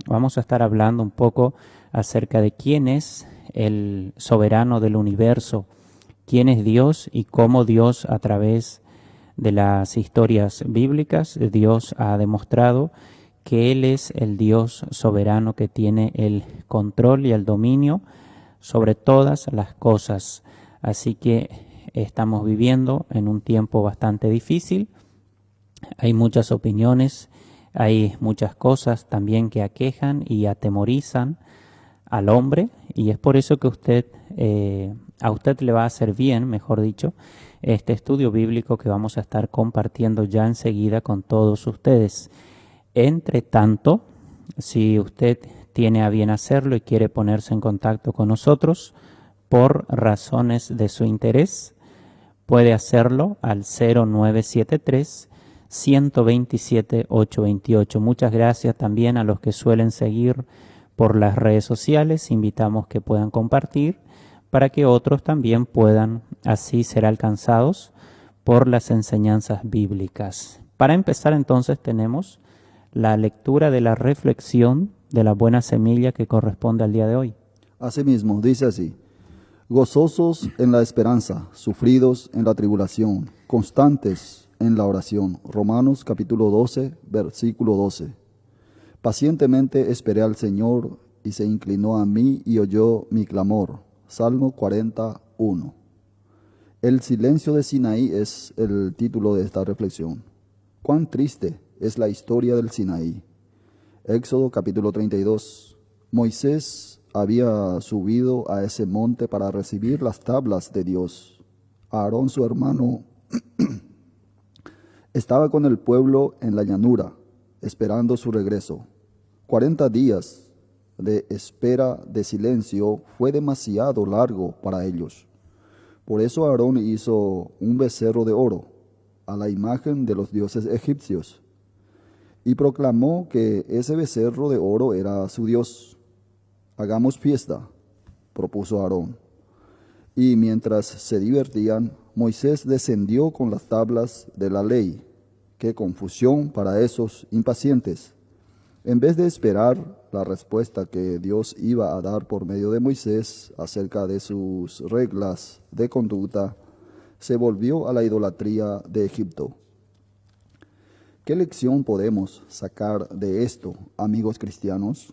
vamos a estar hablando un poco acerca de quién es el soberano del universo, quién es Dios y cómo Dios, a través de las historias bíblicas, Dios ha demostrado que Él es el Dios soberano que tiene el control y el dominio sobre todas las cosas. Así que estamos viviendo en un tiempo bastante difícil. Hay muchas opiniones, hay muchas cosas también que aquejan y atemorizan al hombre, y es por eso que a usted le va a hacer bien, mejor dicho, este estudio bíblico que vamos a estar compartiendo ya enseguida con todos ustedes. Entre tanto, si usted tiene a bien hacerlo y quiere ponerse en contacto con nosotros por razones de su interés, puede hacerlo al 0973 127 828. Muchas gracias también a los que suelen seguir por las redes sociales. Invitamos que puedan compartir para que otros también puedan así ser alcanzados por las enseñanzas bíblicas. Para empezar, entonces, tenemos la lectura de la reflexión de la buena semilla que corresponde al día de hoy. Asimismo, dice así: gozosos en la esperanza, sufridos en la tribulación, constantes en la oración. Romanos capítulo 12, versículo 12. Pacientemente esperé al Señor, y se inclinó a mí y oyó mi clamor. Salmo 41. El silencio de Sinaí es el título de esta reflexión. Cuán triste es la historia del Sinaí. Éxodo capítulo 32. Moisés había subido a ese monte para recibir las tablas de Dios. Aarón, su hermano, estaba con el pueblo en la llanura, esperando su regreso. 40 días de espera de silencio fue demasiado largo para ellos. Por eso Aarón hizo un becerro de oro, a la imagen de los dioses egipcios, y proclamó que ese becerro de oro era su Dios. Hagamos fiesta, propuso Aarón. Y mientras se divertían, Moisés descendió con las tablas de la ley. ¡Qué confusión para esos impacientes! En vez de esperar la respuesta que Dios iba a dar por medio de Moisés acerca de sus reglas de conducta, se volvió a la idolatría de Egipto. ¿Qué lección podemos sacar de esto, amigos cristianos?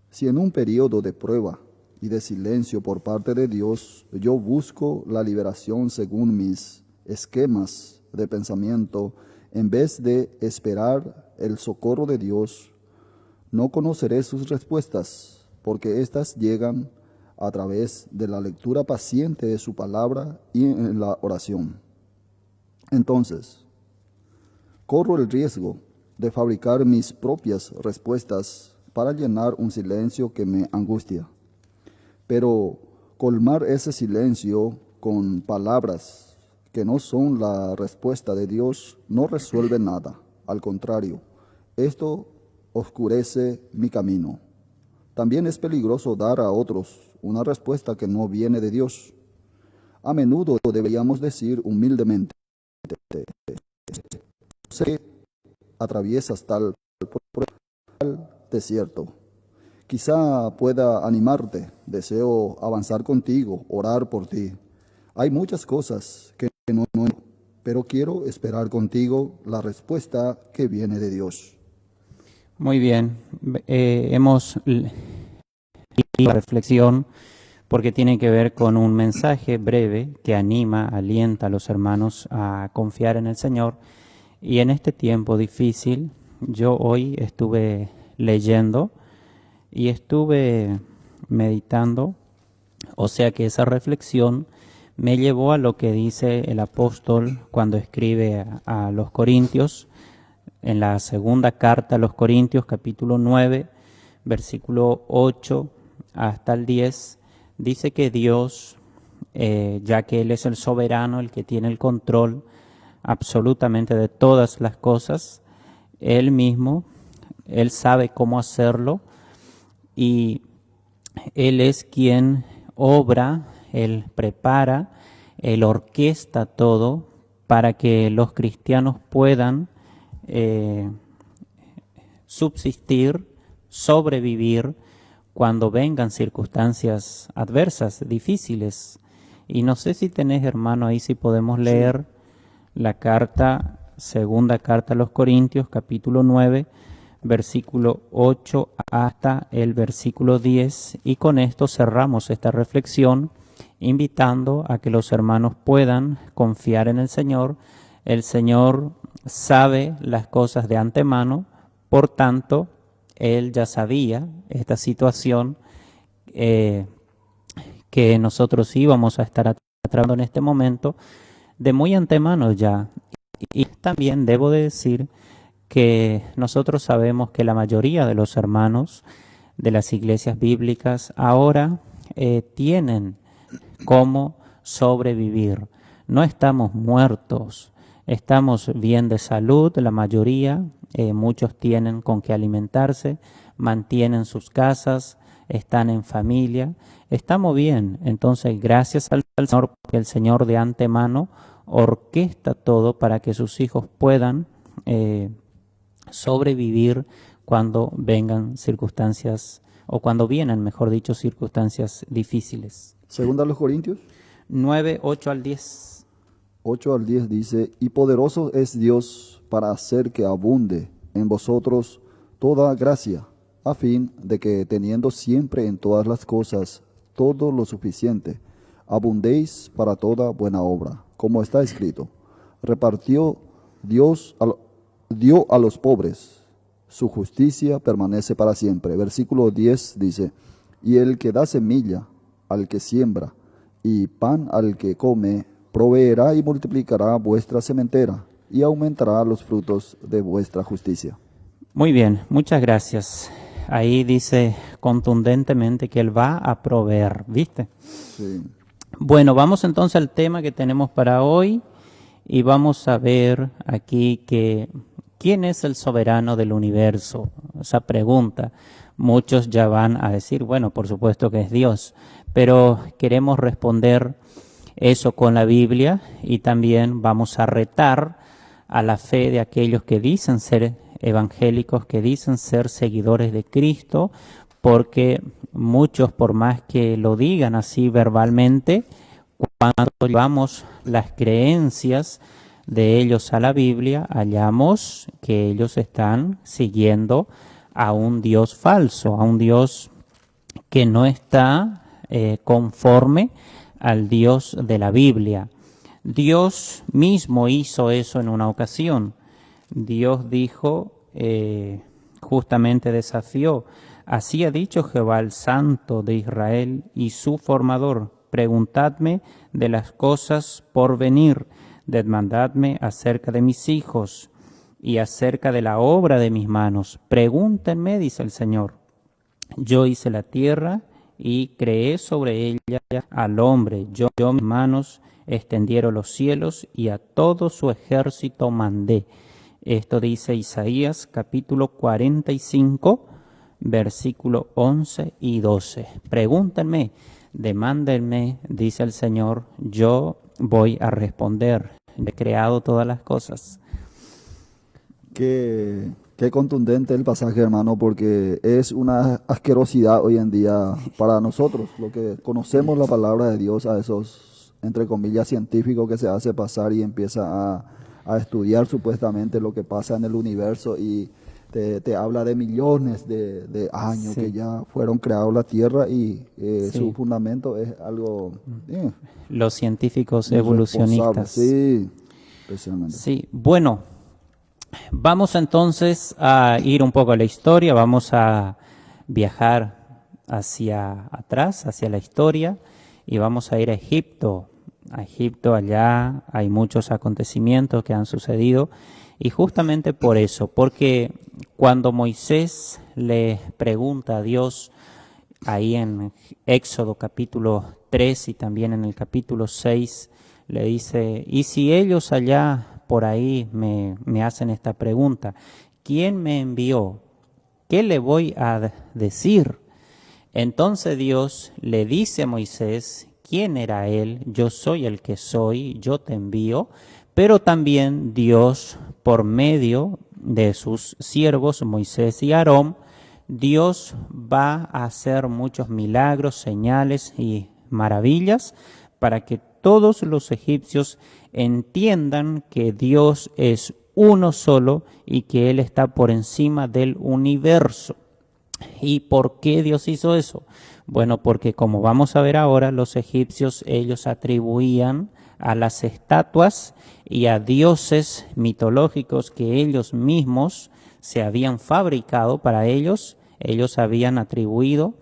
Si en un periodo de prueba y de silencio por parte de Dios yo busco la liberación según mis esquemas de pensamiento, en vez de esperar el socorro de Dios, no conoceré sus respuestas, porque éstas llegan a través de la lectura paciente de su palabra y en la oración. Entonces, corro el riesgo de fabricar mis propias respuestas para llenar un silencio que me angustia. Pero colmar ese silencio con palabras que no son la respuesta de Dios no resuelve nada. Al contrario, esto oscurece mi camino. También es peligroso dar a otros una respuesta que no viene de Dios. A menudo deberíamos decir humildemente: sé que atraviesas tal desierto. Quizá pueda animarte. Deseo avanzar contigo, orar por ti. Hay muchas cosas que no, pero quiero esperar contigo la respuesta que viene de Dios. Muy bien, hemos leído la reflexión porque tiene que ver con un mensaje breve que anima, alienta a los hermanos a confiar en el Señor. Y en este tiempo difícil, yo hoy estuve leyendo y estuve meditando, o sea que esa reflexión me llevó a lo que dice el apóstol cuando escribe a los Corintios, en la segunda carta a los Corintios, capítulo 9, versículo 8 hasta el 10, dice que Dios, ya que Él es el soberano, el que tiene el control absolutamente de todas las cosas, Él mismo, Él sabe cómo hacerlo y Él es quien obra, Él prepara, Él orquesta todo para que los cristianos puedan subsistir, sobrevivir cuando vengan circunstancias adversas, difíciles. Y no sé si tenés, hermano, ahí si podemos leer la segunda carta a los Corintios, capítulo 9, versículo 8 hasta el versículo 10, y con esto cerramos esta reflexión, invitando a que los hermanos puedan confiar en el Señor. El Señor sabe las cosas de antemano, por tanto, Él ya sabía esta situación que nosotros íbamos a estar tratando en este momento de muy antemano ya. Y también debo de decir que nosotros sabemos que la mayoría de los hermanos de las iglesias bíblicas ahora tienen cómo sobrevivir. No estamos muertos, estamos bien de salud, la mayoría, muchos tienen con qué alimentarse, mantienen sus casas, están en familia, estamos bien. Entonces, gracias al Señor, porque el Señor de antemano orquesta todo para que sus hijos puedan sobrevivir cuando vengan circunstancias, o cuando vienen, mejor dicho, circunstancias difíciles. Segunda a los Corintios 9, 8 al 10. 8 al 10 dice, y poderoso es Dios para hacer que abunde en vosotros toda gracia, a fin de que teniendo siempre en todas las cosas todo lo suficiente, abundéis para toda buena obra, como está escrito, repartió Dios, dio a los pobres, su justicia permanece para siempre. Versículo 10 dice, y el que da semilla al que siembra, y pan al que come, proveerá y multiplicará vuestra sementera, y aumentará los frutos de vuestra justicia. Muy bien, muchas gracias. Ahí dice contundentemente que Él va a proveer, ¿viste? Sí. Bueno, vamos entonces al tema que tenemos para hoy y vamos a ver aquí que ¿quién es el soberano del universo? Esa pregunta. Muchos ya van a decir, bueno, por supuesto que es Dios, pero queremos responder eso con la Biblia y también vamos a retar a la fe de aquellos que dicen ser evangélicos, que dicen ser seguidores de Cristo, porque muchos, por más que lo digan así verbalmente, cuando llevamos las creencias de ellos a la Biblia, hallamos que ellos están siguiendo a un Dios falso, a un Dios que no está conforme al Dios de la Biblia. Dios mismo hizo eso en una ocasión. Dios dijo, justamente desafió, así ha dicho Jehová el Santo de Israel y su formador, preguntadme de las cosas por venir, demandadme acerca de mis hijos y acerca de la obra de mis manos. Pregúntenme, dice el Señor. Yo hice la tierra y creé sobre ella al hombre. Yo mis manos extendieron los cielos y a todo su ejército mandé. Esto dice Isaías capítulo 45, versículo 11 y 12. Pregúntenme, demándenme, dice el Señor, yo voy a responder. He creado todas las cosas. Qué contundente el pasaje, hermano, porque es una asquerosidad hoy en día para nosotros, lo que conocemos la palabra de Dios, a esos, entre comillas, científicos que se hace pasar y empieza a estudiar supuestamente lo que pasa en el universo y te habla de millones de años Sí. que ya fueron creados la Tierra y Sí. su fundamento es algo Los científicos irresponsable. evolucionistas. Sí, especialmente. Sí, bueno, vamos entonces a ir un poco a la historia, vamos a viajar hacia atrás, hacia la historia, y vamos a ir a Egipto. A Egipto, allá hay muchos acontecimientos que han sucedido, y justamente por eso, porque cuando Moisés le pregunta a Dios, ahí en Éxodo capítulo 3 y también en el capítulo 6, le dice, y si ellos allá por ahí me hacen esta pregunta, ¿quién me envió? ¿Qué le voy a decir? Entonces Dios le dice a Moisés, ¿quién era él? Yo soy el que soy, yo te envío. Pero también Dios, por medio de sus siervos, Moisés y Aarón, Dios va a hacer muchos milagros, señales y maravillas para que todos los egipcios entiendan que Dios es uno solo y que Él está por encima del universo. ¿Y por qué Dios hizo eso? Bueno, porque como vamos a ver ahora, los egipcios ellos atribuían a las estatuas y a dioses mitológicos que ellos mismos se habían fabricado para ellos. Ellos habían atribuido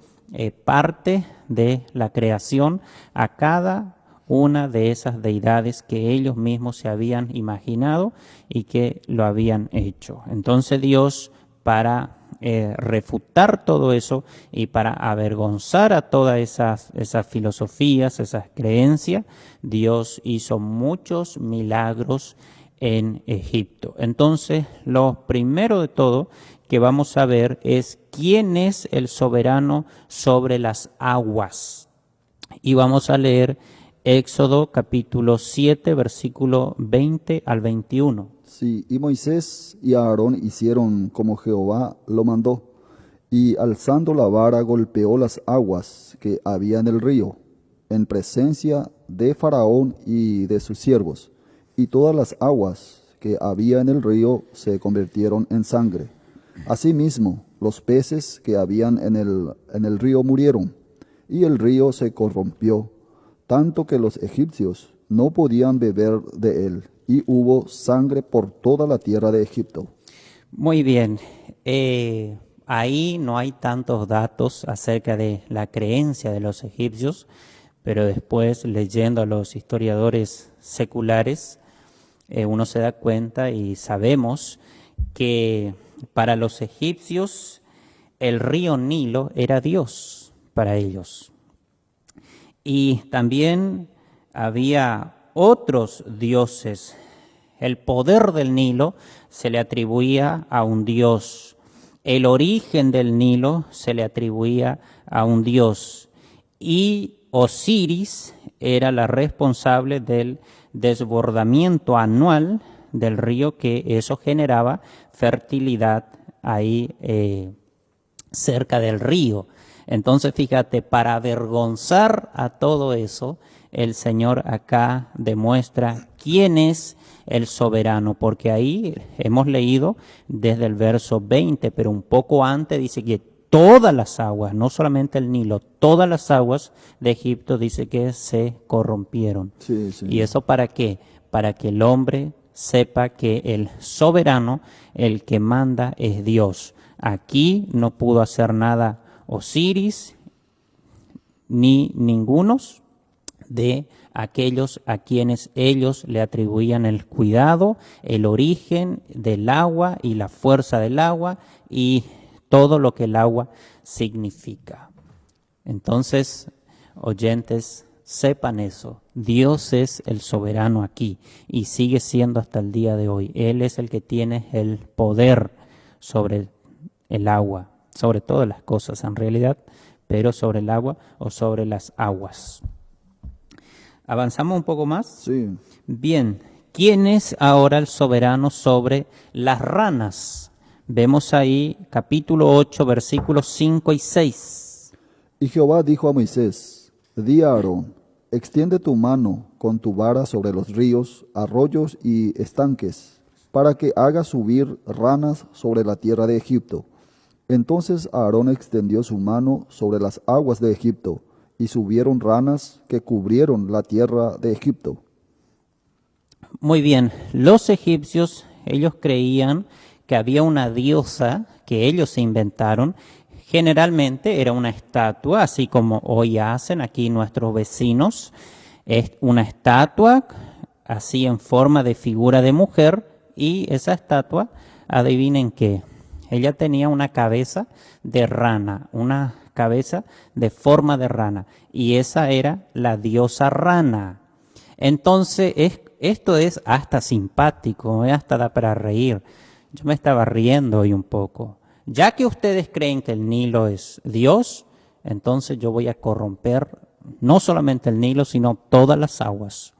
parte de la creación a cada una de esas deidades que ellos mismos se habían imaginado y que lo habían hecho. Entonces Dios, para refutar todo eso y para avergonzar a todas esas filosofías, esas creencias, Dios hizo muchos milagros en Egipto. Entonces, lo primero de todo que vamos a ver es quién es el soberano sobre las aguas. Y vamos a leer Éxodo capítulo 7, versículo 20 al 21. Sí, y Moisés y Aarón hicieron como Jehová lo mandó, y alzando la vara golpeó las aguas que había en el río, en presencia de Faraón y de sus siervos, y todas las aguas que había en el río se convirtieron en sangre. Asimismo, los peces que habían en el río murieron, y el río se corrompió, tanto que los egipcios no podían beber de él, y hubo sangre por toda la tierra de Egipto. Muy bien, ahí no hay tantos datos acerca de la creencia de los egipcios, pero después leyendo a los historiadores seculares, uno se da cuenta y sabemos que para los egipcios el río Nilo era Dios para ellos. Y también había otros dioses. El poder del Nilo se le atribuía a un dios. El origen del Nilo se le atribuía a un dios. Y Osiris era la responsable del desbordamiento anual del río, que eso generaba fertilidad ahí cerca del río. Entonces, fíjate, para avergonzar a todo eso, el Señor acá demuestra quién es el soberano, porque ahí hemos leído desde el verso 20, pero un poco antes dice que todas las aguas, no solamente el Nilo, todas las aguas de Egipto dice que se corrompieron. Sí, sí. ¿Y eso para qué? Para que el hombre sepa que el soberano, el que manda, es Dios. Aquí no pudo hacer nada Osiris ni ningunos de aquellos a quienes ellos le atribuían el cuidado, el origen del agua y la fuerza del agua y todo lo que el agua significa. Entonces, oyentes, sepan eso. Dios es el soberano aquí y sigue siendo hasta el día de hoy. Él es el que tiene el poder sobre el agua, sobre todas las cosas en realidad, pero sobre el agua o sobre las aguas. ¿Avanzamos un poco más? Sí. Bien, ¿quién es ahora el soberano sobre las ranas? Vemos ahí capítulo 8, versículos 5 y 6. Y Jehová dijo a Moisés, di a Aarón, extiende tu mano con tu vara sobre los ríos, arroyos y estanques, para que haga subir ranas sobre la tierra de Egipto. Entonces Aarón extendió su mano sobre las aguas de Egipto, y subieron ranas que cubrieron la tierra de Egipto. Muy bien, los egipcios, ellos creían que había una diosa que ellos se inventaron. Generalmente era una estatua, así como hoy hacen aquí nuestros vecinos. Es una estatua así en forma de figura de mujer, y esa estatua, adivinen qué, ella tenía una cabeza de rana, una cabeza de forma de rana, y esa era la diosa rana. Entonces, esto es hasta simpático, hasta da para reír. Yo me estaba riendo hoy un poco. Ya que ustedes creen que el Nilo es Dios, entonces yo voy a corromper no solamente el Nilo, sino todas las aguas.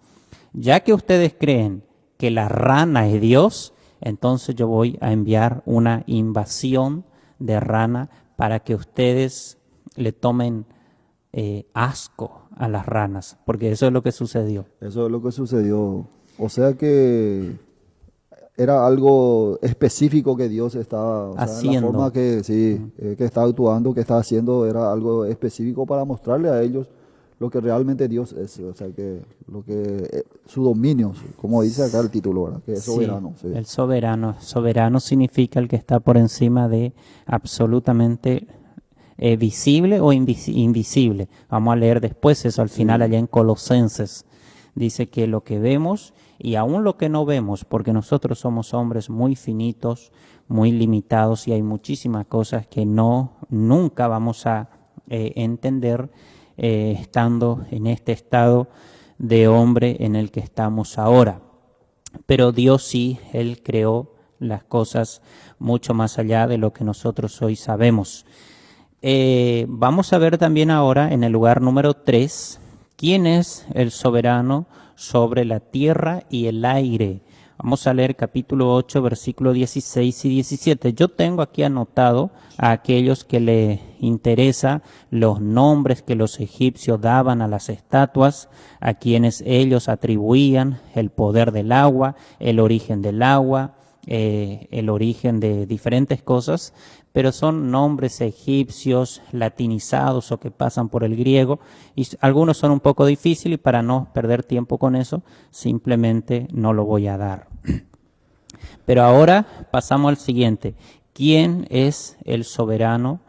Ya que ustedes creen que la rana es Dios, entonces yo voy a enviar una invasión de rana para que ustedes le tomen asco a las ranas, porque eso es lo que sucedió. Eso es lo que sucedió. O sea que era algo específico que Dios estaba, o sea, en la Haciendo. forma que sí, que estaba actuando, que estaba haciendo, era algo específico para mostrarle a ellos lo que realmente Dios es, o sea que lo que su dominio, como dice acá el título, ¿verdad? Que es Sí, soberano. Sí. el soberano. Soberano significa el que está por encima de absolutamente visible o invisible. Vamos a leer después eso al final Sí. allá en Colosenses. Dice que lo que vemos y aún lo que no vemos, porque nosotros somos hombres muy finitos, muy limitados y hay muchísimas cosas que nunca vamos a entender estando en este estado de hombre en el que estamos ahora. Pero Dios sí, Él creó las cosas mucho más allá de lo que nosotros hoy sabemos. Vamos a ver también ahora en el lugar número 3, ¿quién es el soberano sobre la tierra y el aire? Vamos a leer capítulo 8, versículos 16 y 17. Yo tengo aquí anotado a aquellos que les interesa los nombres que los egipcios daban a las estatuas, a quienes ellos atribuían el poder del agua, el origen del agua, el origen de diferentes cosas, pero son nombres egipcios latinizados o que pasan por el griego y algunos son un poco difíciles y para no perder tiempo con eso, simplemente no lo voy a dar. Pero ahora pasamos al siguiente. ¿Quién es el soberano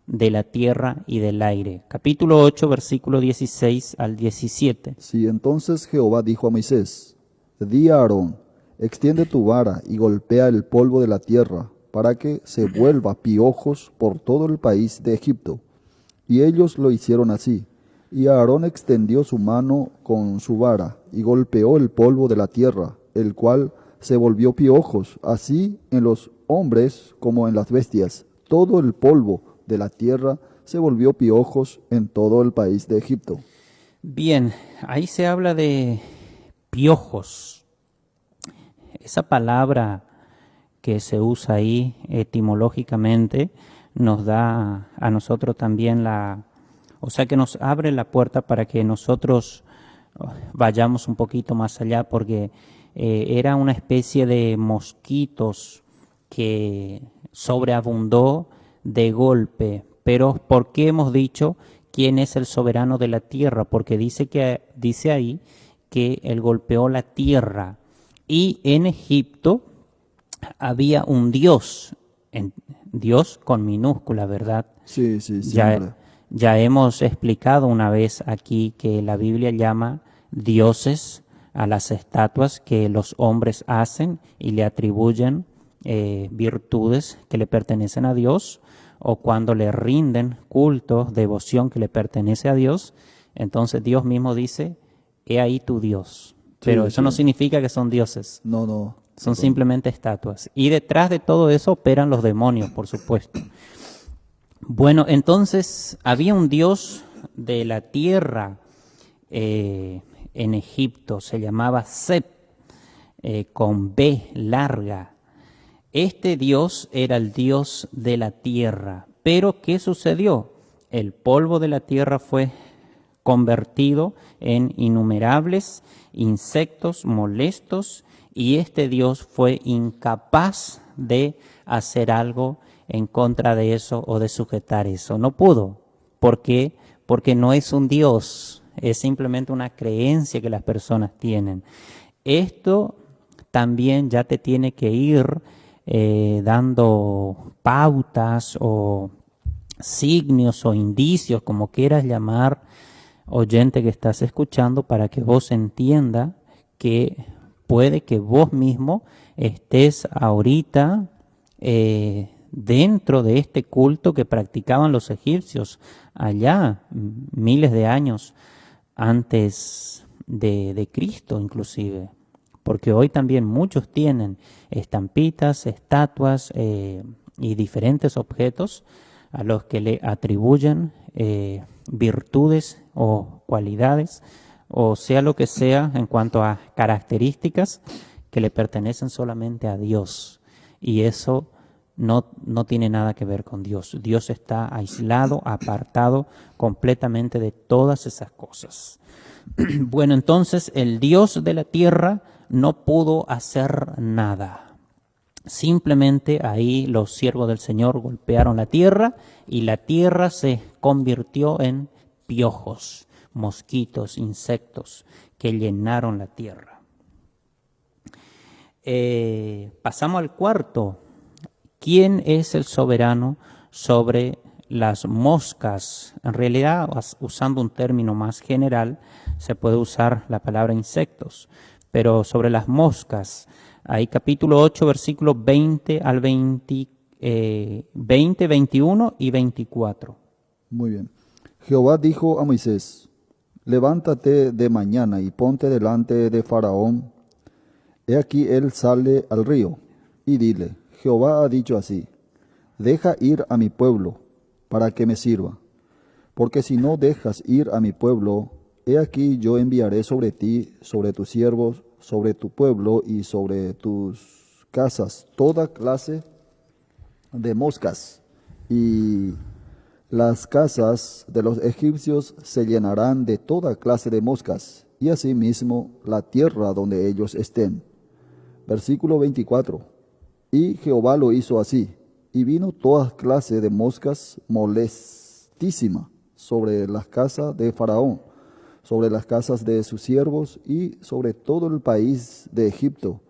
de la tierra y del aire? Capítulo 8, versículo 16 al 17. Sí, entonces Jehová dijo a Moisés, di a Aarón, extiende tu vara y golpea el polvo de la tierra, para que se vuelva piojos por todo el país de Egipto. Y ellos lo hicieron así. Y Aarón extendió su mano con su vara y golpeó el polvo de la tierra, el cual se volvió piojos, así en los hombres como en las bestias. Todo el polvo de la tierra se volvió piojos en todo el país de Egipto. Bien, ahí se habla de piojos. Esa palabra que se usa ahí etimológicamente nos da a nosotros también o sea que nos abre la puerta para que nosotros vayamos un poquito más allá, porque era una especie de mosquitos que sobreabundó de golpe. Pero ¿por qué hemos dicho quién es el soberano de la tierra? Porque dice ahí que él golpeó la tierra y en Egipto había un Dios, Dios con minúscula, ¿verdad? Sí, sí, siempre. Ya hemos explicado una vez aquí que la Biblia llama dioses a las estatuas que los hombres hacen y le atribuyen virtudes que le pertenecen a Dios, o cuando le rinden culto, devoción que le pertenece a Dios. Entonces Dios mismo dice, he ahí tu Dios. Pero eso no significa que son dioses. No. Son simplemente estatuas. Y detrás de todo eso operan los demonios, por supuesto. Bueno, entonces había un dios de la tierra en Egipto, se llamaba Sep, con B larga. Este dios era el dios de la tierra. Pero ¿qué sucedió? El polvo de la tierra fue convertido en innumerables insectos molestos y este Dios fue incapaz de hacer algo en contra de eso o de sujetar eso. No pudo. ¿Por qué? Porque no es un Dios, es simplemente una creencia que las personas tienen. Esto también ya te tiene que ir dando pautas o signos o indicios, como quieras llamar, oyente que estás escuchando, para que vos entienda que puede que vos mismo estés ahorita dentro de este culto que practicaban los egipcios allá miles de años antes de Cristo inclusive. Porque hoy también muchos tienen estampitas, estatuas y diferentes objetos a los que le atribuyen virtudes o cualidades, o sea lo que sea en cuanto a características que le pertenecen solamente a Dios. Y eso no tiene nada que ver con Dios. Dios está aislado, apartado completamente de todas esas cosas. Bueno, entonces el Dios de la tierra no pudo hacer nada. Simplemente ahí los siervos del Señor golpearon la tierra y la tierra se convirtió en piojos, mosquitos, insectos que llenaron la tierra. Pasamos al cuarto. ¿Quién es el soberano sobre las moscas? En realidad, usando un término más general, se puede usar la palabra insectos, pero sobre las moscas, ahí capítulo 8, versículos 20 al 20, 21 y 24. Muy bien. Jehová dijo a Moisés: levántate de mañana y ponte delante de Faraón. He aquí él sale al río. Y dile: Jehová ha dicho así: deja ir a mi pueblo, para que me sirva. Porque si no dejas ir a mi pueblo, he aquí yo enviaré sobre ti, sobre tus siervos, sobre tu pueblo y sobre tus casas toda clase de moscas, y las casas de los egipcios se llenarán de toda clase de moscas, y asimismo la tierra donde ellos estén. Versículo 24. Y Jehová lo hizo así, y vino toda clase de moscas molestísima sobre las casas de Faraón, sobre las casas de sus siervos y sobre todo el país de Egipto,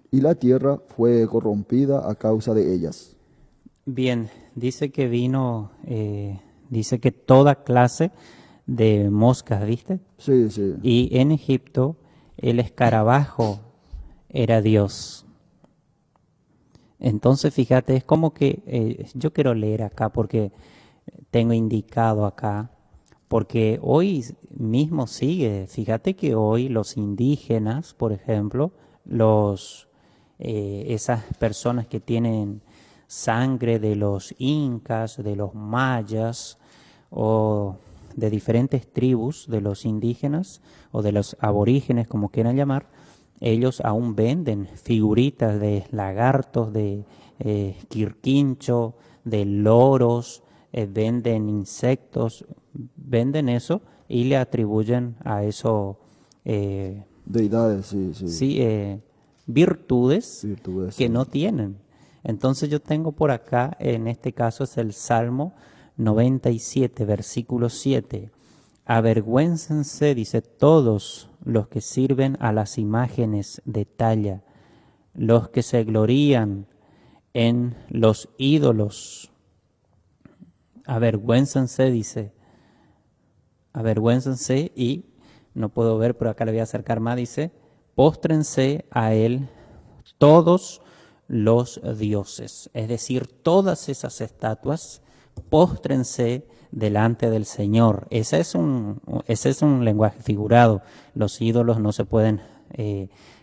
y la tierra fue corrompida a causa de ellas. Bien, dice que dice que toda clase de moscas, ¿viste? Sí, sí. Y en Egipto el escarabajo era Dios. Entonces, fíjate, es como que yo quiero leer acá porque tengo indicado acá, porque hoy mismo sigue. Fíjate que hoy los indígenas, por ejemplo, esas personas que tienen sangre de los incas, de los mayas o de diferentes tribus de los indígenas o de los aborígenes, como quieran llamar, ellos aún venden figuritas de lagartos, de quirquincho, de loros, venden insectos, venden eso y le atribuyen a eso Deidades, sí, sí. sí, virtudes Virtudes, que sí. no tienen. Entonces yo tengo por acá, en este caso es el Salmo 97, versículo 7. Avergüéncense, dice, todos los que sirven a las imágenes de talla, los que se glorían en los ídolos. Avergüéncense, dice, avergüéncense y, no puedo ver, pero acá le voy a acercar más, dice, póstrense a él todos los dioses, es decir, todas esas estatuas, póstrense delante del Señor. Ese es un lenguaje figurado. Los ídolos no se pueden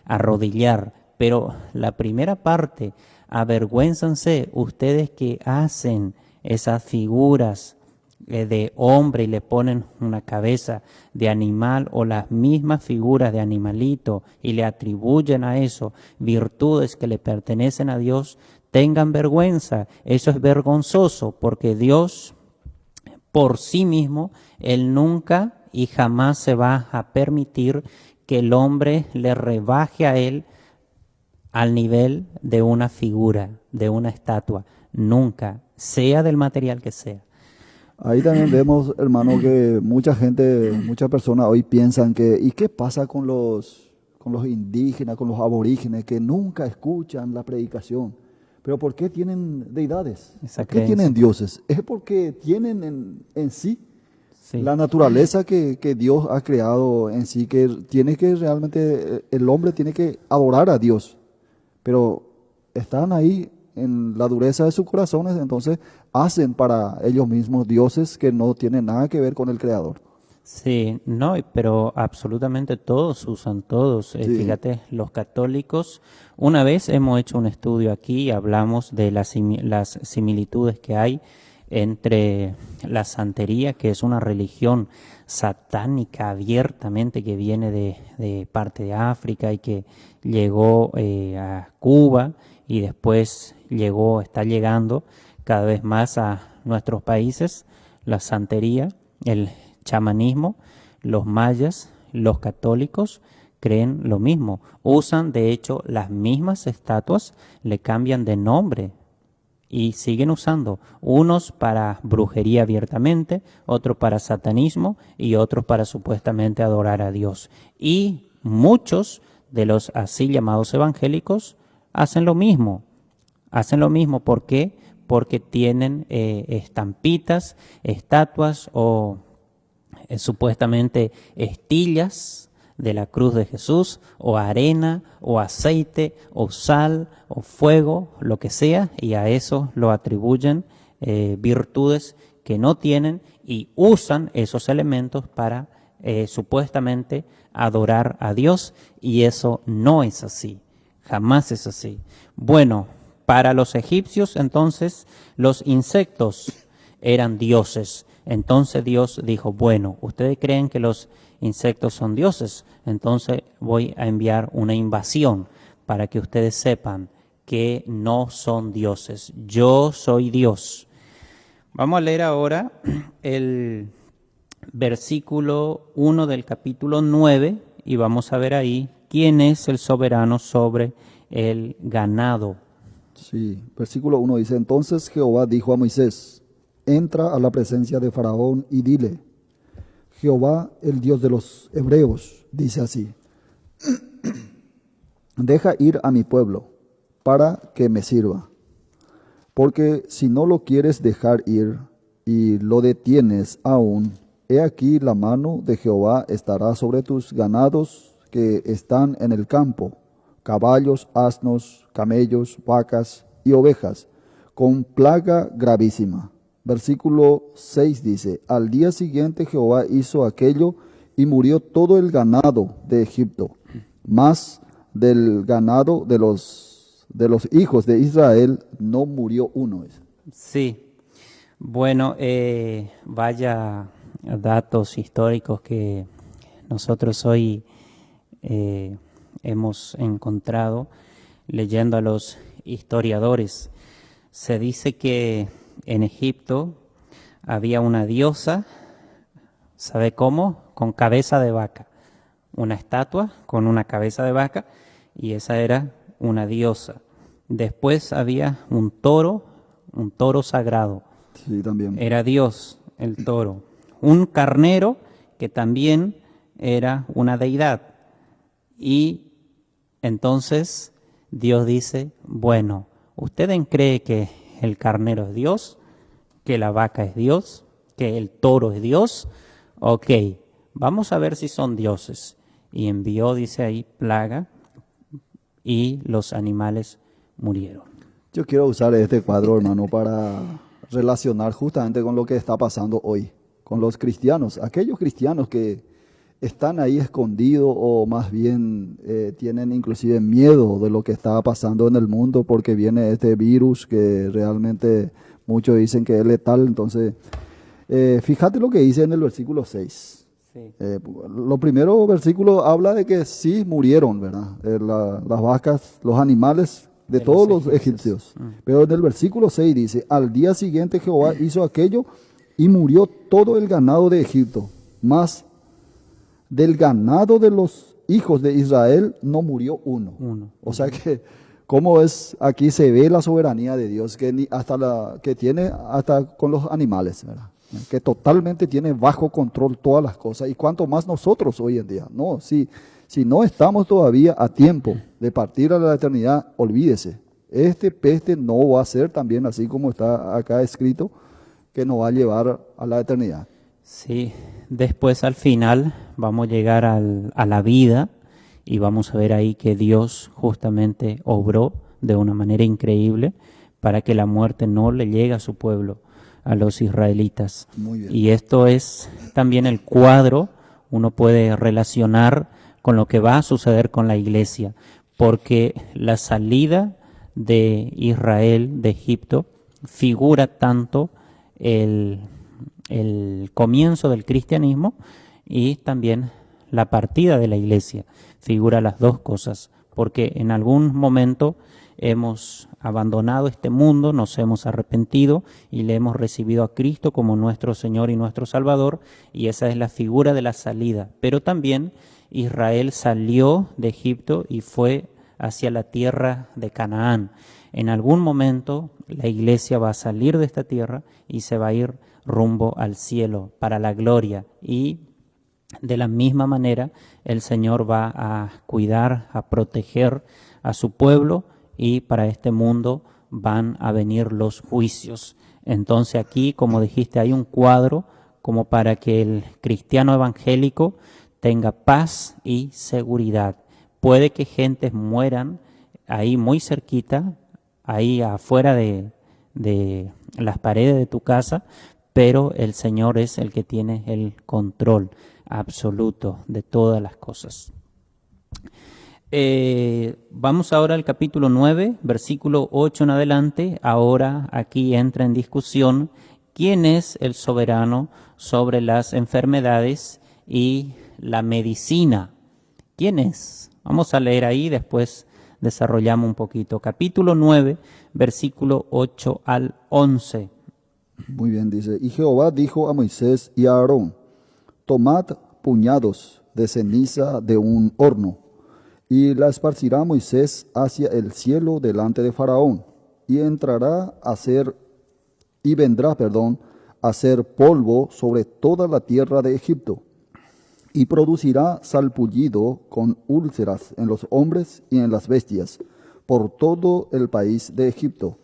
arrodillar, pero la primera parte, avergüénzanse ustedes que hacen esas figuras de hombre y le ponen una cabeza de animal o las mismas figuras de animalito y le atribuyen a eso virtudes que le pertenecen a Dios, tengan vergüenza. Eso es vergonzoso porque Dios por sí mismo, Él nunca y jamás se va a permitir que el hombre le rebaje a Él al nivel de una figura, de una estatua. Nunca, sea del material que sea. Ahí también vemos, hermano, que mucha gente, muchas personas hoy piensan que, ¿y qué pasa con los indígenas, con los aborígenes que nunca escuchan la predicación? Pero ¿por qué tienen deidades? Esa ¿Por qué creencia. tienen dioses? Es porque tienen en sí Sí. la naturaleza que Dios ha creado en sí, que tiene que realmente, el hombre tiene que adorar a Dios. Pero están ahí en la dureza de sus corazones, entonces hacen para ellos mismos dioses que no tienen nada que ver con el Creador. Sí, no, pero absolutamente todos usan todos. Sí. Fíjate, los católicos, una vez hemos hecho un estudio aquí y hablamos de las similitudes que hay entre la santería, que es una religión satánica abiertamente que viene de parte de África y que llegó a Cuba y después está llegando cada vez más a nuestros países, la santería, el chamanismo. Los mayas, los católicos creen lo mismo. Usan, de hecho, las mismas estatuas, le cambian de nombre y siguen usando. Unos para brujería abiertamente, otros para satanismo y otros para supuestamente adorar a Dios. Y muchos de los así llamados evangélicos hacen lo mismo. Hacen lo mismo, ¿por qué? Porque tienen estampitas, estatuas o supuestamente estillas de la cruz de Jesús, o arena, o aceite, o sal, o fuego, lo que sea, y a eso lo atribuyen virtudes que no tienen y usan esos elementos para supuestamente adorar a Dios, y eso no es así, jamás es así. Bueno, para los egipcios entonces los insectos eran dioses. Entonces Dios dijo, bueno, ustedes creen que los insectos son dioses, entonces voy a enviar una invasión para que ustedes sepan que no son dioses. Yo soy Dios. Vamos a leer ahora el versículo 1 del capítulo 9 y vamos a ver ahí quién es el soberano sobre el ganado. Sí, versículo 1 dice, entonces Jehová dijo a Moisés, entra a la presencia de Faraón y dile, Jehová, el Dios de los hebreos, dice así, deja ir a mi pueblo para que me sirva, porque si no lo quieres dejar ir y lo detienes aún, he aquí la mano de Jehová estará sobre tus ganados que están en el campo, caballos, asnos, camellos, vacas y ovejas, con plaga gravísima. Versículo 6 dice, al día siguiente Jehová hizo aquello y murió todo el ganado de Egipto, más del ganado de los hijos de Israel no murió uno. Sí, bueno, vaya datos históricos que nosotros hoy hemos encontrado leyendo a los historiadores. Se dice que en Egipto había una diosa, ¿sabe cómo? Con cabeza de vaca. Una estatua con una cabeza de vaca y esa era una diosa. Después había un toro sagrado. Sí, también. Era Dios, el toro. Un carnero que también era una deidad. Y entonces Dios dice, bueno, ¿ustedes creen que el carnero es Dios? ¿Que la vaca es Dios? ¿Que el toro es Dios? Ok, vamos a ver si son dioses. Y envió, dice ahí, plaga y los animales murieron. Yo quiero usar este cuadro, hermano, para relacionar justamente con lo que está pasando hoy, con los cristianos, aquellos cristianos que están ahí escondidos o más bien tienen inclusive miedo de lo que está pasando en el mundo porque viene este virus que realmente muchos dicen que es letal. Entonces, fíjate lo que dice en el versículo 6. Sí. Lo primero versículo habla de que sí murieron, ¿verdad? Las vacas, los animales de todos los egipcios. Pero en el versículo 6 dice, al día siguiente Jehová hizo aquello y murió todo el ganado de Egipto, mas del ganado de los hijos de Israel no murió uno. O sea que, como es, aquí se ve la soberanía de Dios, que que tiene hasta con los animales, ¿verdad? Que totalmente tiene bajo control todas las cosas, y cuanto más nosotros hoy en día. No, si no estamos todavía a tiempo de partir a la eternidad, olvídese, este peste no va a ser también así como está acá escrito, que nos va a llevar a la eternidad. Sí, después al final vamos a llegar a la vida y vamos a ver ahí que Dios justamente obró de una manera increíble para que la muerte no le llegue a su pueblo, a los israelitas. Muy bien. Y esto es también el cuadro, uno puede relacionar con lo que va a suceder con la iglesia, porque la salida de Israel de Egipto figura tanto el comienzo del cristianismo y también la partida de la iglesia. Figura las dos cosas, porque en algún momento hemos abandonado este mundo, nos hemos arrepentido y le hemos recibido a Cristo como nuestro Señor y nuestro Salvador, y esa es la figura de la salida. Pero también Israel salió de Egipto y fue hacia la tierra de Canaán. En algún momento la iglesia va a salir de esta tierra y se va a ir rumbo al cielo para la gloria, y de la misma manera el Señor va a cuidar, a proteger a su pueblo, y para este mundo van a venir los juicios. Entonces aquí, como dijiste, hay un cuadro como para que el cristiano evangélico tenga paz y seguridad. Puede que gentes mueran ahí muy cerquita, ahí afuera de las paredes de tu casa, pero el Señor es el que tiene el control absoluto de todas las cosas. Vamos ahora al capítulo 9, versículo 8 en adelante. Ahora aquí entra en discusión quién es el soberano sobre las enfermedades y la medicina. ¿Quién es? Vamos a leer ahí, después desarrollamos un poquito. Capítulo 9, versículo 8 al 11. Muy bien, dice, y Jehová dijo a Moisés y a Aarón, tomad puñados de ceniza de un horno, y la esparcirá Moisés hacia el cielo delante de Faraón, y vendrá a hacer polvo sobre toda la tierra de Egipto, y producirá salpullido con úlceras en los hombres y en las bestias, por todo el país de Egipto.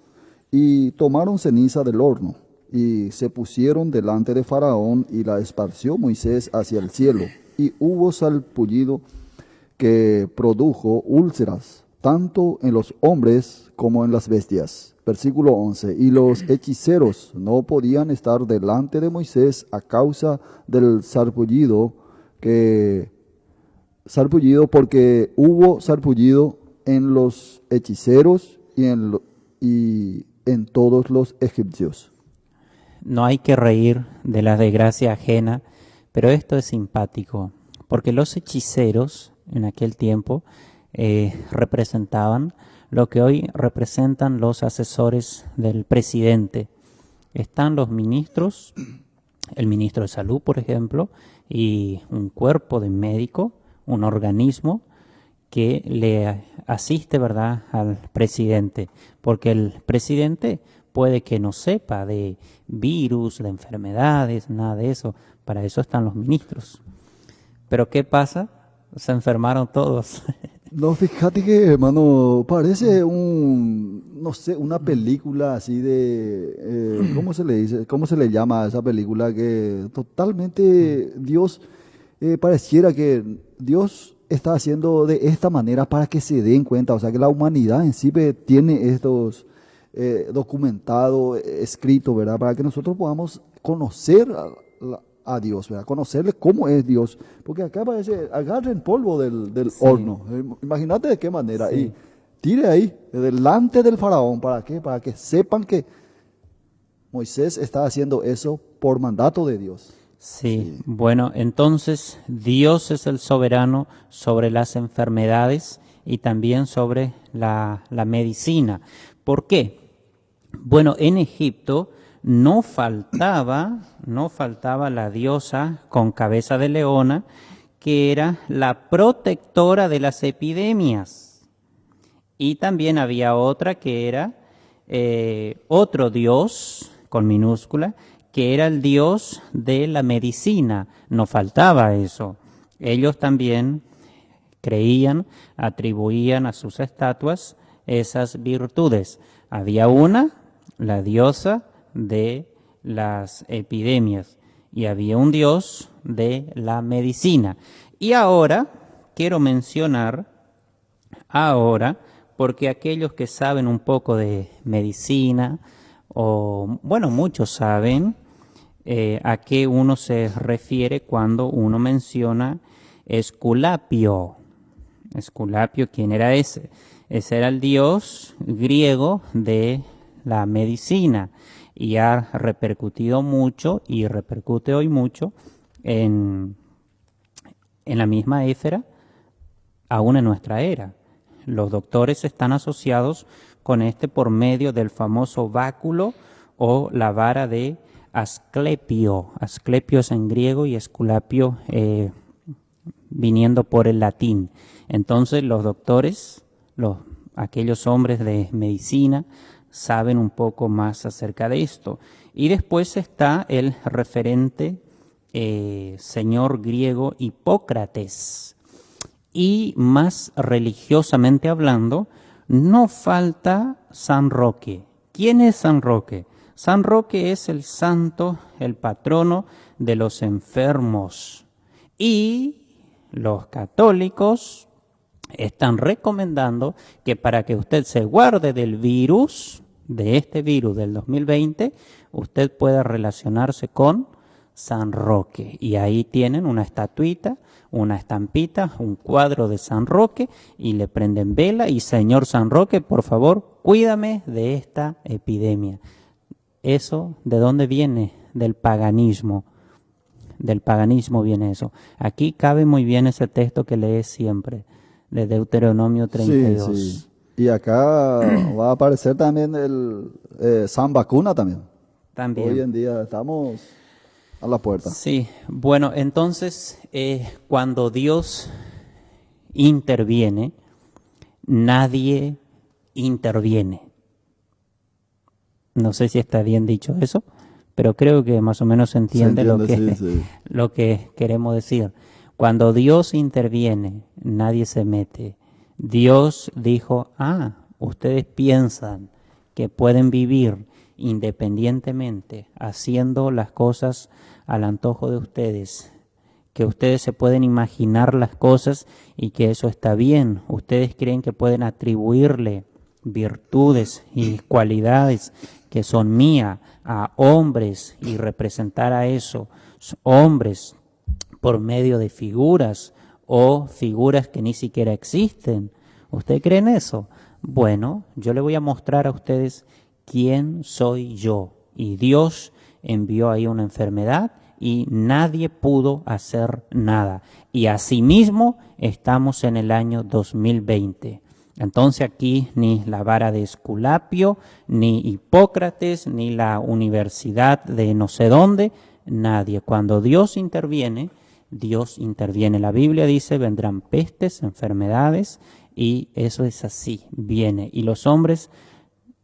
Y tomaron ceniza del horno, y se pusieron delante de Faraón, y la esparció Moisés hacia el cielo, y hubo salpullido que produjo úlceras, tanto en los hombres como en las bestias. Versículo 11. Y los hechiceros no podían estar delante de Moisés a causa del sarpullido, porque hubo sarpullido en los hechiceros y en todos los egipcios. No hay que reír de la desgracia ajena, pero esto es simpático, porque los hechiceros en aquel tiempo representaban lo que hoy representan los asesores del presidente. Están los ministros, el ministro de Salud, por ejemplo, y un cuerpo de médico, un organismo que le asiste, ¿verdad?, al presidente, porque el presidente puede que no sepa de virus, de enfermedades, nada de eso. Para eso están los ministros. Pero ¿qué pasa? Se enfermaron todos. No, fíjate que, hermano, parece una película así de, ¿cómo se le dice? ¿Cómo se le llama a esa película? Que totalmente Dios, pareciera que Dios está haciendo de esta manera para que se den cuenta, o sea, que la humanidad en sí tiene estos documentado, escrito, ¿verdad? Para que nosotros podamos conocer a Dios, ¿verdad? Conocerle cómo es Dios. Porque acá parece, agarren polvo del Sí. horno. Imagínate de qué manera. Sí. Y tire ahí, delante del faraón. ¿Para qué? Para que sepan que Moisés está haciendo eso por mandato de Dios. Sí, bueno, entonces Dios es el soberano sobre las enfermedades y también sobre la medicina. ¿Por qué? Bueno, en Egipto no faltaba la diosa con cabeza de leona, que era la protectora de las epidemias. Y también había otra que era otro dios con minúscula, que era el dios de la medicina. No faltaba eso. Ellos también creían, atribuían a sus estatuas esas virtudes. Había una, la diosa de las epidemias, y había un dios de la medicina. Y ahora quiero mencionar, porque aquellos que saben un poco de medicina, o bueno, muchos saben a qué uno se refiere cuando uno menciona Esculapio. Esculapio, ¿quién era ese? Ese era el dios griego de la medicina, y ha repercutido mucho y repercute hoy mucho en la misma éfera, aún en nuestra era. Los doctores están asociados con este por medio del famoso báculo o la vara de Asclepio. Asclepio es en griego y Esculapio viniendo por el latín. Entonces los doctores, aquellos hombres de medicina, saben un poco más acerca de esto. Y después está el referente señor griego Hipócrates. Y más religiosamente hablando, no falta San Roque. ¿Quién es San Roque? San Roque es el santo, el patrono de los enfermos. Y los católicos están recomendando que para que usted se guarde del virus, de este virus del 2020, usted pueda relacionarse con San Roque. Y ahí tienen una estatuita, una estampita, un cuadro de San Roque y le prenden vela y Señor San Roque, por favor, cuídame de esta epidemia. ¿Eso de dónde viene? Del paganismo. Del paganismo viene eso. Aquí cabe muy bien ese texto que lees siempre, de Deuteronomio 32. Sí, sí. Y acá va a aparecer también el San Vacuna también. También. Hoy en día estamos a la puerta. Sí, bueno, entonces cuando Dios interviene, nadie interviene. No sé si está bien dicho eso, pero creo que más o menos se entiende, lo que queremos decir. Cuando Dios interviene, nadie se mete. Dios dijo, ustedes piensan que pueden vivir independientemente, haciendo las cosas al antojo de ustedes, que ustedes se pueden imaginar las cosas y que eso está bien. Ustedes creen que pueden atribuirle virtudes y cualidades que son mías a hombres y representar a esos hombres por medio de figuras o figuras que ni siquiera existen. ¿Usted cree en eso? Bueno, yo le voy a mostrar a ustedes quién soy yo. Y Dios envió ahí una enfermedad y nadie pudo hacer nada. Y asimismo estamos en el año 2020. Entonces aquí ni la vara de Esculapio, ni Hipócrates, ni la universidad de no sé dónde, nadie. Cuando Dios interviene, Dios interviene. La Biblia dice, vendrán pestes, enfermedades, y eso es así, viene. Y los hombres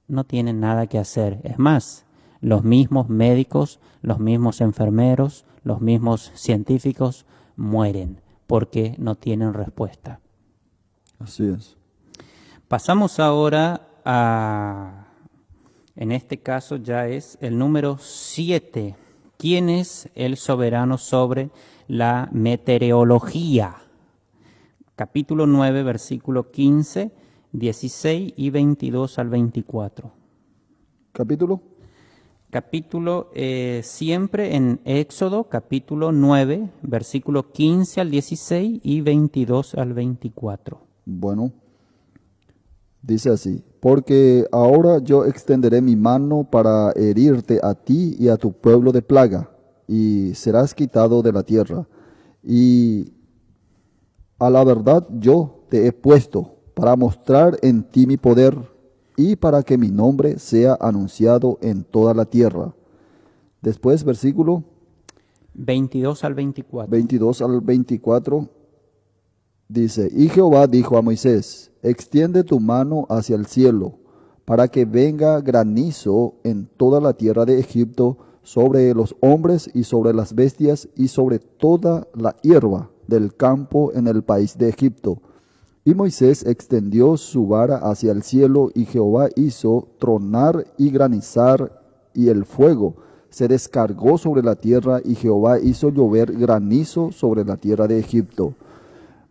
no tienen nada que hacer. Es más, los mismos médicos, los mismos enfermeros, los mismos científicos mueren porque no tienen respuesta. Así es. Pasamos ahora en este caso ya es el número 7. ¿Quién es el soberano sobre la meteorología? Capítulo 9, versículo 15, 16 y 22 al 24. ¿Capítulo? Capítulo siempre en Éxodo, capítulo 9, versículo 15 al 16 y 22 al 24. Bueno, dice así, porque ahora yo extenderé mi mano para herirte a ti y a tu pueblo de plaga, y serás quitado de la tierra. Y a la verdad yo te he puesto para mostrar en ti mi poder y para que mi nombre sea anunciado en toda la tierra. Después, versículo 22 al 24. 22 al 24, dice, y Jehová dijo a Moisés, extiende tu mano hacia el cielo, para que venga granizo en toda la tierra de Egipto, sobre los hombres y sobre las bestias y sobre toda la hierba del campo en el país de Egipto. Y Moisés extendió su vara hacia el cielo, y Jehová hizo tronar y granizar, y el fuego se descargó sobre la tierra, y Jehová hizo llover granizo sobre la tierra de Egipto.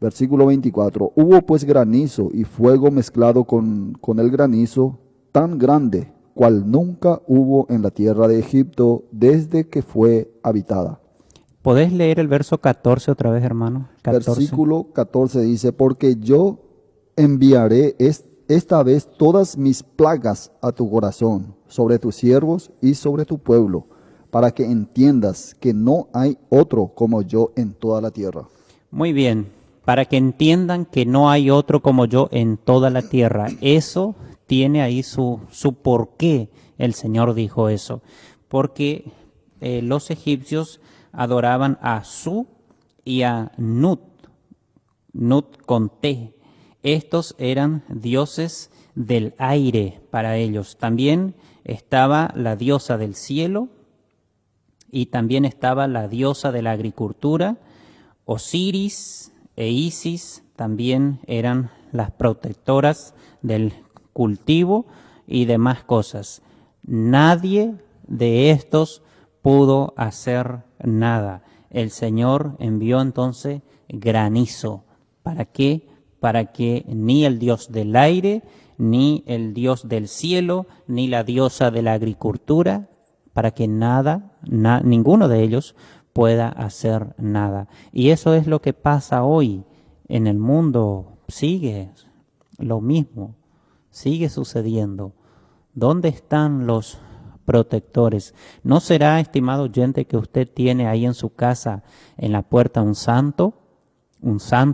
Versículo 24. Hubo pues granizo y fuego mezclado con el granizo, tan grande cual nunca hubo en la tierra de Egipto desde que fue habitada. ¿Podés leer el verso 14 otra vez, hermano? 14. Versículo 14 dice, porque yo enviaré esta vez todas mis plagas a tu corazón, sobre tus siervos y sobre tu pueblo, para que entiendas que no hay otro como yo en toda la tierra. Muy bien. para que entiendan que no hay otro como yo en toda la tierra. Eso tiene ahí su por qué el Señor dijo eso. Porque los egipcios adoraban a Su y a Nut, Nut con T. Estos eran dioses del aire para ellos. También estaba la diosa del cielo y también estaba la diosa de la agricultura. Osiris e Isis también eran las protectoras del cultivo y demás cosas. Nadie de estos pudo hacer nada. El Señor envió entonces granizo. ¿Para qué? Para que ni el Dios del aire, ni el Dios del cielo, ni la diosa de la agricultura, para que ninguno de ellos pueda hacer nada. Y eso es lo que pasa hoy en el mundo. Sigue lo mismo, sigue sucediendo. ¿Dónde están los protectores? ¿No será, estimado oyente, que usted tiene ahí en su casa, en la puerta, un santo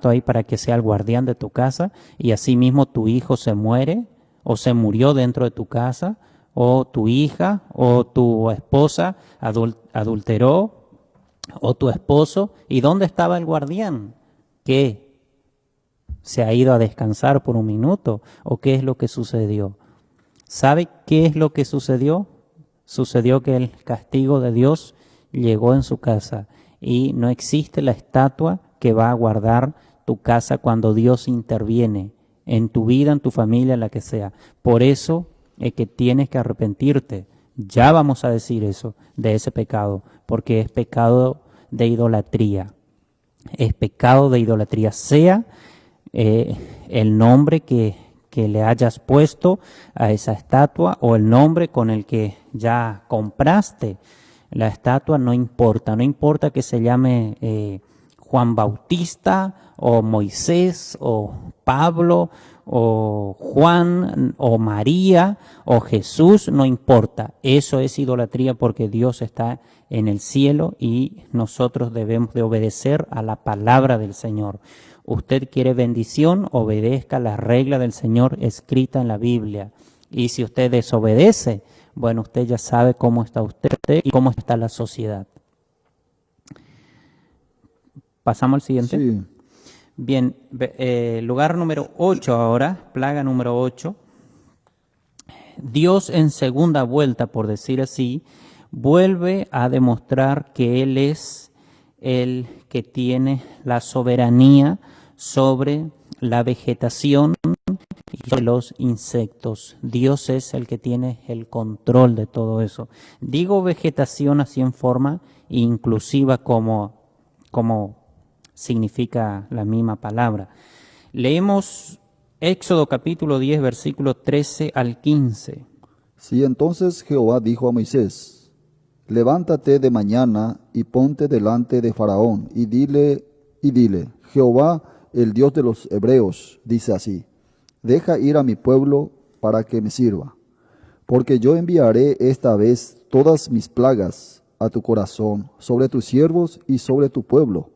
ahí para que sea el guardián de tu casa, y asimismo tu hijo se muere o se murió dentro de tu casa, o tu hija o tu esposa adulteró, o tu esposo? ¿Y dónde estaba el guardián? ¿Qué? ¿Se ha ido a descansar por un minuto? ¿O qué es lo que sucedió? ¿Sabe qué es lo que sucedió? Sucedió que el castigo de Dios llegó en su casa y no existe la estatua que va a guardar tu casa cuando Dios interviene en tu vida, en tu familia, en la que sea. Por eso es que tienes que arrepentirte. Ya vamos a decir eso, de ese pecado, porque es pecado de idolatría. Es pecado de idolatría, sea el nombre que le hayas puesto a esa estatua o el nombre con el que ya compraste la estatua, no importa que se llame Juan Bautista o Moisés o Pablo o Juan o María o Jesús, no importa. Eso es idolatría porque Dios está en el cielo y nosotros debemos de obedecer a la palabra del Señor. Usted quiere bendición, obedezca la regla del Señor escrita en la Biblia. Y si usted desobedece, bueno, usted ya sabe cómo está usted y cómo está la sociedad. ¿Pasamos al siguiente? Sí. Bien, lugar número 8 ahora, plaga número 8. Dios en segunda vuelta, por decir así, vuelve a demostrar que Él es el que tiene la soberanía sobre la vegetación y sobre los insectos. Dios es el que tiene el control de todo eso. Digo vegetación así en forma inclusiva como significa la misma palabra. Leemos Éxodo capítulo 10, versículo 13 al 15. Sí, entonces Jehová dijo a Moisés: Levántate de mañana y ponte delante de Faraón y dile, Jehová, el Dios de los hebreos, dice así: Deja ir a mi pueblo para que me sirva, porque yo enviaré esta vez todas mis plagas a tu corazón, sobre tus siervos y sobre tu pueblo,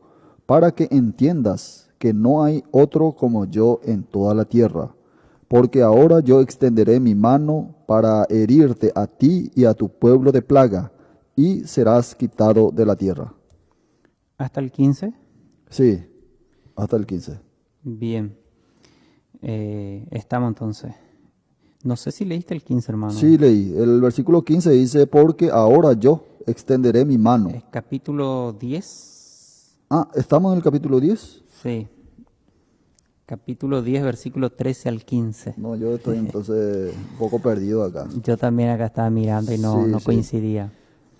para que entiendas que no hay otro como yo en toda la tierra. Porque ahora yo extenderé mi mano para herirte a ti y a tu pueblo de plaga, y serás quitado de la tierra. ¿Hasta el 15? Sí, hasta el 15. Bien. Estamos entonces. No sé si leíste el 15, hermano. Sí, leí. El versículo 15 dice: Porque ahora yo extenderé mi mano. Capítulo 10. ¿Estamos en el capítulo 10? Sí. Capítulo 10, versículo 13 al 15. No, yo estoy entonces un poco perdido acá. Yo también acá estaba mirando y no Sí. coincidía.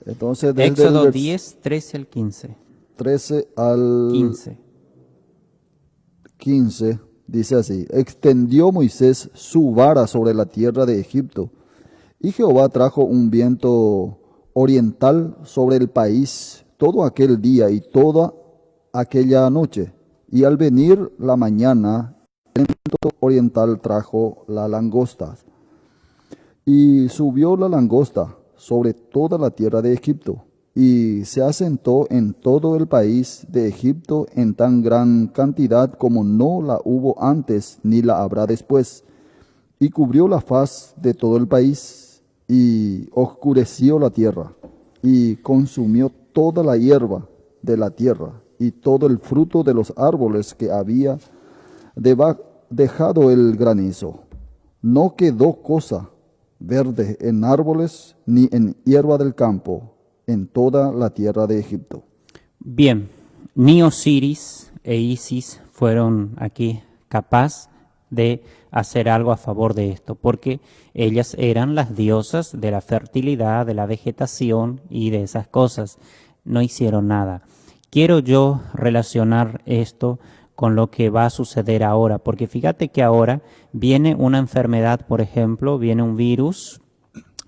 Entonces, desde Éxodo el 10, 13 al 15. 13 al 15. 15 dice así: Extendió Moisés su vara sobre la tierra de Egipto, y Jehová trajo un viento oriental sobre el país todo aquel día y toda aquella noche. Y al venir la mañana, el viento oriental trajo la langosta. Y subió la langosta sobre toda la tierra de Egipto, y se asentó en todo el país de Egipto en tan gran cantidad como no la hubo antes ni la habrá después, y cubrió la faz de todo el país, y oscureció la tierra, y consumió toda la hierba de la tierra, y todo el fruto de los árboles que había dejado el granizo. No quedó cosa verde en árboles ni en hierba del campo en toda la tierra de Egipto. Bien, ni Osiris e Isis fueron aquí capaz de hacer algo a favor de esto, porque ellas eran las diosas de la fertilidad, de la vegetación y de esas cosas. No hicieron nada. Quiero yo relacionar esto con lo que va a suceder ahora, porque fíjate que ahora viene una enfermedad, por ejemplo, viene un virus,